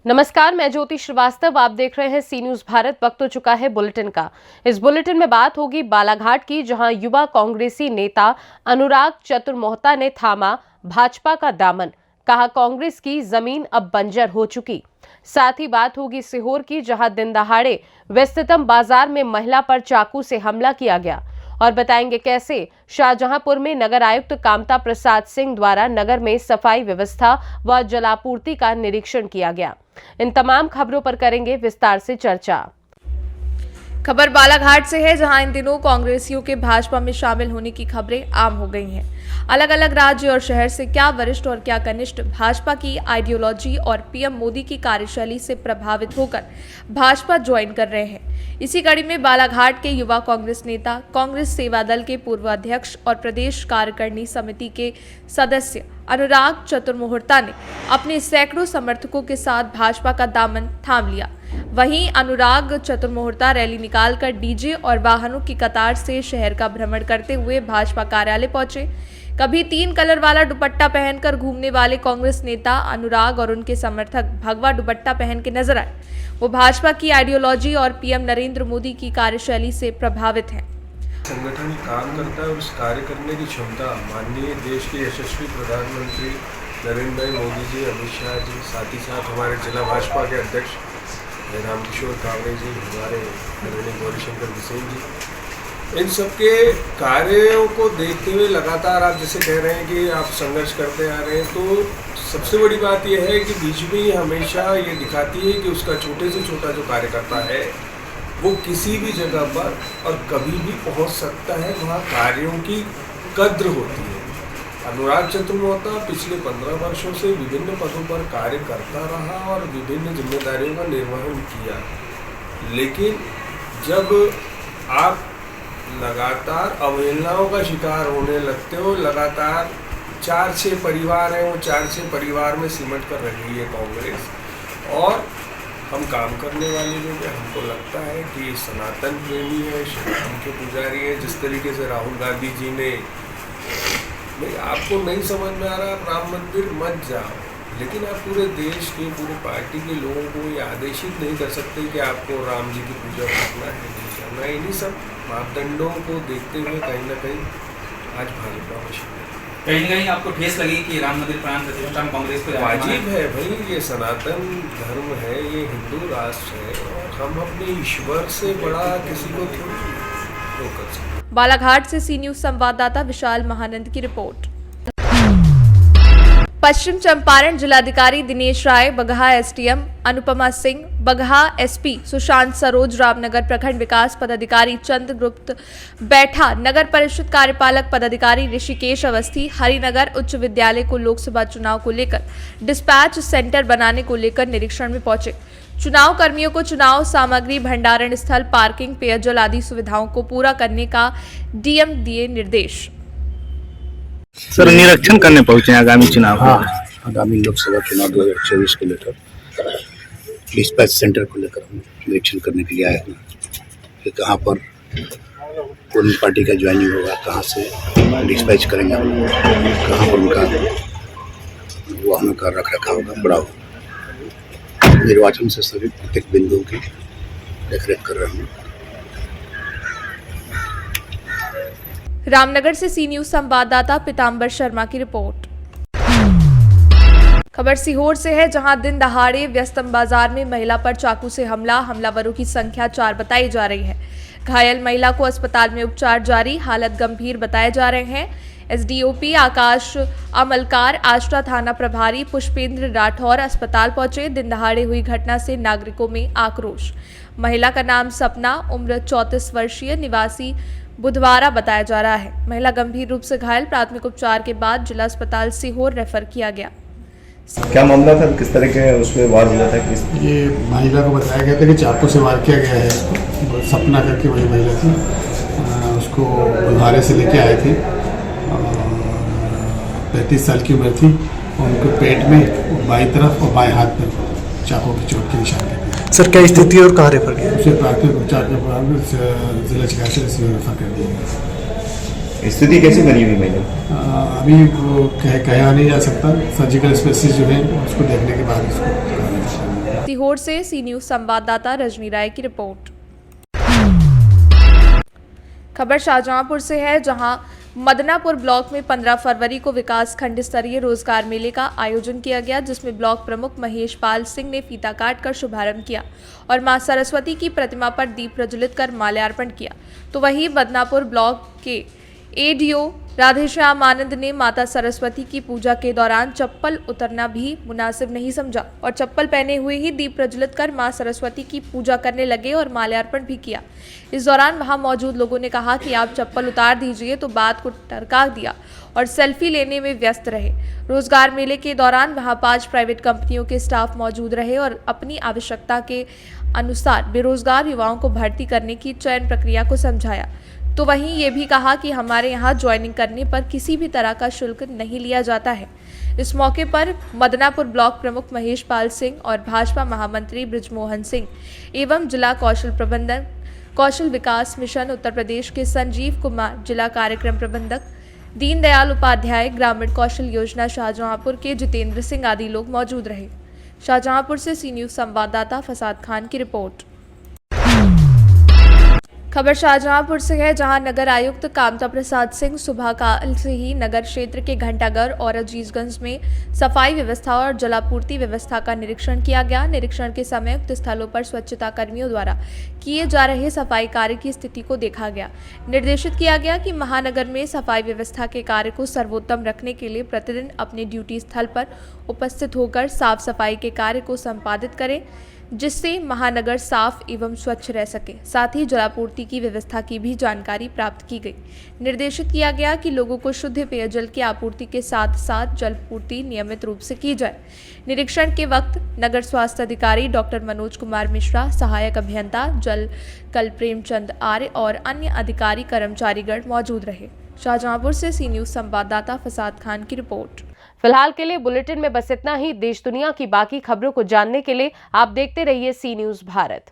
नमस्कार, मैं ज्योति श्रीवास्तव। आप देख रहे हैं सी न्यूज भारत। वक्त हो चुका है बुलेटिन का। इस बुलेटिन में बात होगी बालाघाट की, जहां युवा कांग्रेसी नेता अनुराग चतुर मोहता ने थामा भाजपा का दामन। कहा, कांग्रेस की जमीन अब बंजर हो चुकी। साथ ही बात होगी सीहोर की, जहां दिन दहाड़े व्यस्ततम बाजार में महिला पर चाकू से हमला किया गया। और बताएंगे कैसे शाहजहांपुर में नगर आयुक्त कामता प्रसाद सिंह द्वारा नगर में सफाई व्यवस्था व जलापूर्ति का निरीक्षण किया गया। इन तमाम खबरों पर करेंगे विस्तार से चर्चा। खबर बालाघाट से है, जहां इन दिनों कांग्रेसियों के भाजपा में शामिल होने की खबरें आम हो गई हैं। अलग अलग राज्य और शहर से क्या वरिष्ठ और क्या कनिष्ठ भाजपा की आइडियोलॉजी और पीएम मोदी की कार्यशैली से प्रभावित होकर भाजपा ज्वाइन कर रहे हैं। इसी कड़ी में बालाघाट के युवा कांग्रेस नेता, कांग्रेस सेवा दल के पूर्व अध्यक्ष और प्रदेश कार्यकारिणी समिति के सदस्य अनुराग चतुर मोहता ने अपने सैकड़ों समर्थकों के साथ भाजपा का दामन थाम लिया। वहीं अनुराग चतुर मोहता रैली निकालकर डीजे और वाहनों की कतार से शहर का भ्रमण करते हुए भाजपा कार्यालय पहुंचे। कभी 3 कलर वाला दुपट्टा पहनकर घूमने वाले कांग्रेस नेता अनुराग और उनके समर्थक भगवा दुपट्टा पहन के नजर आए। वो भाजपा की आइडियोलॉजी और पीएम नरेंद्र मोदी की कार्यशैली से प्रभावित हैं। संगठन काम करता है और उस कार्य करने की क्षमता माननीय देश के यशस्वी प्रधानमंत्री नरेंद्र भाई मोदी जी, अमित शाह जी, साथ ही साथ हमारे जिला भाजपा के अध्यक्ष रामकिशोर कावरे जी, हमारे आदरणीय गौरीशंकर बिसेन जी, इन सबके कार्यों को देखते हुए लगातार आप जैसे कह रहे हैं कि आप संघर्ष करते आ रहे हैं, तो सबसे बड़ी बात यह है कि बीजेपी हमेशा ये दिखाती है कि उसका छोटे से छोटा जो कार्यकर्ता है वो किसी भी जगह पर और कभी भी पहुंच सकता है, वहाँ कार्यों की कद्र होती है। अनुराग चतुर मोहता पिछले 15 वर्षों से विभिन्न पदों पर कार्य करता रहा और विभिन्न जिम्मेदारियों का निर्वहन किया, लेकिन जब आप लगातार अवहेलनाओं का शिकार होने लगते हो, लगातार 4-6 परिवार हैं, वो 4-6 परिवार में सिमट कर रही है कांग्रेस, और हम काम करने वाले लोग हैं। हमको लगता है कि सनातन प्रेमी है, श्रीराम के पुजारी है। जिस तरीके से राहुल गांधी जी ने, भाई आपको नहीं समझ में आ रहा, आप राम मंदिर मत जाओ, लेकिन आप पूरे देश के, पूरे पार्टी के लोगों को ये आदेशित नहीं कर सकते कि आपको राम जी की पूजा करना है, नहीं करना है। इन्हीं सब मापदंडों को देखते हुए कहीं ना कहीं आज भाजपा में शामिल। कहीं ना कहीं आपको ठेस लगी कि राम मंदिर प्राण प्रतिष्ठा में कांग्रेस को वाजिब है भाई, ये सनातन धर्म है, ये हिंदू राष्ट्र है, और हम अपने ईश्वर से बड़ा किसी को थोड़ी कर सकते। बालाघाट से सी न्यूज संवाददाता विशाल महानंद की रिपोर्ट। पश्चिम चंपारण जिलाधिकारी दिनेश राय, बगहा एसडीएम अनुपमा सिंह, बगहा एसपी सुशांत सरोज, रामनगर प्रखंड विकास पदाधिकारी चंद्रगुप्त बैठा, नगर परिषद कार्यपालक पदाधिकारी ऋषिकेश अवस्थी, हरिनगर उच्च विद्यालय को लोकसभा चुनाव को लेकर डिस्पैच सेंटर बनाने को लेकर निरीक्षण में पहुंचे। चुनाव कर्मियों को चुनाव सामग्री भंडारण स्थल, पार्किंग, पेयजल आदि सुविधाओं को पूरा करने का डीएम दिए निर्देश। सर, निरीक्षण करने पहुंचे आगामी चुनाव। आगामी लोकसभा चुनाव 2024 को लेकर डिस्पैच सेंटर को लेकर हम निरीक्षण करने के लिए आए हैं कि कहाँ पर कौन पार्टी का ज्वाइनिंग होगा, कहाँ से डिस्पैच करेंगे हम लोग, कहाँ पर उनका वाहनों का रख रखाव होगा, बड़ा होगा। निर्वाचन से सभी प्रत्येक बिंदुओं की देखरेख कर रहे हैं। रामनगर से सी न्यूज संवाददाता पीताम्बर शर्मा की रिपोर्ट। खबर सीहोर से है, जहां दिन दहाड़े व्यस्तम बाजार में महिला पर चाकू से हमलावरों की संख्या 4 बताई जा रही है। घायल महिला को अस्पताल में उपचार जारी, हालत गंभीर बताए जा रहे हैं। एसडीओपी आकाश अमलकार, आष्टा थाना प्रभारी पुष्पेंद्र राठौर अस्पताल पहुंचे। दिन दहाड़े हुई घटना से नागरिकों में आक्रोश। महिला का नाम सपना, उम्र 34 वर्षीय, निवासी बुधवारा बताया जा रहा है। महिला गंभीर रूप से घायल, प्राथमिक उपचार के बाद जिला अस्पताल सीहोर रेफर किया गया। क्या मामला था, किस तरह के उसमें वार हुआ था? ये महिला को बताया गया था कि चाकू से वार किया गया है इसको। सपना करके वही महिला थी, उसको बुधवारे से लेके आए थे। 35 साल की उम्र थी। उनके पेट में बाईं तरफ और बाएं हाथ में चाकू की चोट के निशान थे। सर, क्या स्थिति और कहाँ रेफर किया? उसे प्राथमिक उपचार के बाद जिला चिकित्सालय से रेफर कर दिया गया। स्थिति कैसी बनी हुई महिला? अभी वो कहा नहीं जा सकता। सर्जिकल स्पेसिस जो है उसको देखने के बाद इसको सीहोर से सी न्यूज संवाददाता रजनी राय की रिपोर्ट। खबर शाहजहांपुर से है, जहां मदनापुर ब्लॉक में 15 फरवरी को विकास खंड स्तरीय रोजगार मेले का आयोजन किया गया, जिसमें ब्लॉक प्रमुख महेश पाल सिंह ने फीता काट कर शुभारंभ किया और मां सरस्वती की प्रतिमा पर दीप प्रज्वलित कर माल्यार्पण किया। तो वहीं मदनापुर ब्लॉक के एडीओ राधेश्याम आनंद ने माता सरस्वती की पूजा के दौरान चप्पल उतरना भी मुनासिब नहीं समझा और चप्पल पहने हुए ही दीप प्रज्वलित कर मां सरस्वती की पूजा करने लगे और माल्यार्पण भी किया। इस दौरान वहां मौजूद लोगों ने कहा कि आप चप्पल उतार दीजिए, तो बात को टरका दिया और सेल्फी लेने में व्यस्त रहे। रोजगार मेले के दौरान वहां 5 प्राइवेट कंपनियों के स्टाफ मौजूद रहे और अपनी आवश्यकता के अनुसार बेरोजगार युवाओं को भर्ती करने की चयन प्रक्रिया को समझाया। तो वहीं ये भी कहा कि हमारे यहाँ ज्वाइनिंग करने पर किसी भी तरह का शुल्क नहीं लिया जाता है। इस मौके पर मदनापुर ब्लॉक प्रमुख महेश पाल सिंह और भाजपा महामंत्री बृजमोहन सिंह एवं जिला कौशल प्रबंधन कौशल विकास मिशन उत्तर प्रदेश के संजीव कुमार, जिला कार्यक्रम प्रबंधक दीनदयाल उपाध्याय ग्रामीण कौशल योजना शाहजहांपुर के जितेंद्र सिंह आदि लोग मौजूद रहे। शाहजहांपुर से सी न्यूज संवाददाता फसाद खान की रिपोर्ट। खबर शाहजहांपुर से है, जहां नगर आयुक्त कामता प्रसाद सिंह सुबह काल से ही नगर क्षेत्र के घंटाघर और अजीजगंज में सफाई व्यवस्था और जलापूर्ति व्यवस्था का निरीक्षण किया गया। निरीक्षण के समय उक्त स्थलों पर स्वच्छता कर्मियों द्वारा किए जा रहे सफाई कार्य की स्थिति को देखा गया। निर्देशित किया गया कि महानगर में सफाई व्यवस्था के कार्य को सर्वोत्तम रखने के लिए प्रतिदिन अपने ड्यूटी स्थल पर उपस्थित होकर साफ सफाई के कार्य को संपादित करें, जिससे महानगर साफ एवं स्वच्छ रह सके। साथ ही जलापूर्ति की व्यवस्था की भी जानकारी प्राप्त की गई। निर्देशित किया गया कि लोगों को शुद्ध पेयजल की आपूर्ति के साथ साथ जलपूर्ति नियमित रूप से की जाए। निरीक्षण के वक्त नगर स्वास्थ्य अधिकारी डॉक्टर मनोज कुमार मिश्रा, सहायक अभियंता जल कल प्रेमचंद आर्य और अन्य अधिकारी कर्मचारीगण मौजूद रहे। शाहजहांपुर से सी न्यूज संवाददाता फसाद खान की रिपोर्ट। फिलहाल के लिए बुलेटिन में बस इतना ही। देश दुनिया की बाकी खबरों को जानने के लिए आप देखते रहिए सी न्यूज भारत।